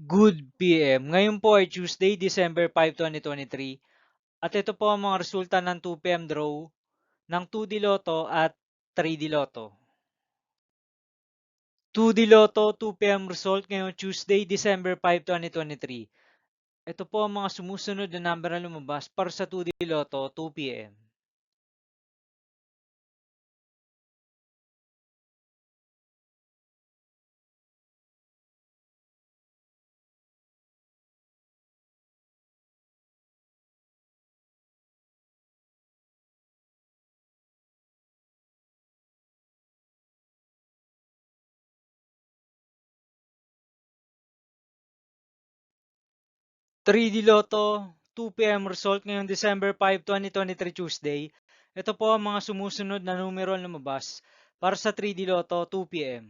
Good PM. Ngayon po ay Tuesday, December 5, 2023. At ito po ang mga resulta ng 2 PM draw ng 2D Lotto at 3D Lotto. 2D Lotto 2 PM result ngayong Tuesday, December 5, 2023. Ito po ang mga sumusunod na number na lumabas para sa 2D Lotto 2 PM. 3D Lotto 2 PM result ngayong December 5, 2023 Tuesday. Ito po ang mga sumusunod na numero na lumabas para sa 3D Lotto 2 PM.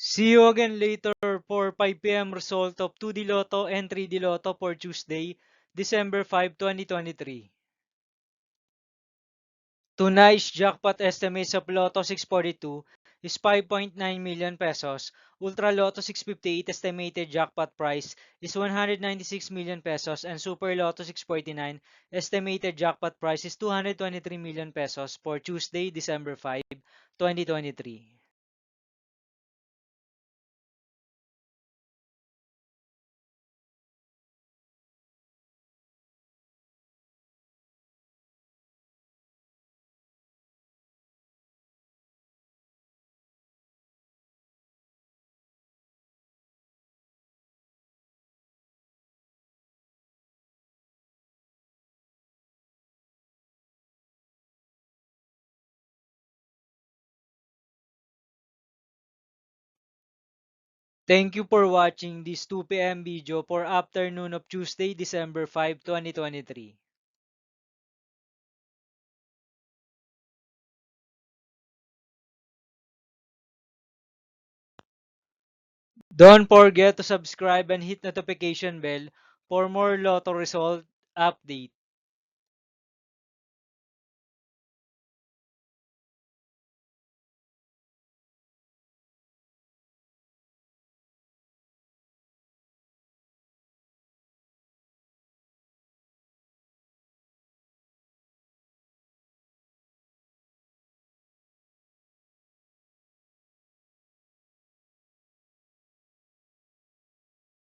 'See you again later for 5 PM result of 2D Lotto and 3D Lotto for Tuesday, December 5, 2023. Tonight's jackpot estimates of Lotto 642 is 5.9 million pesos. Ultra Lotto 658 estimated jackpot price is 196 million pesos and Super Lotto 649 estimated jackpot price is 223 million pesos for Tuesday, December 5, 2023. Thank you for watching this 2 PM video for afternoon of Tuesday, December 5, 2023. Don't forget to subscribe and hit notification bell for more Lotto result update.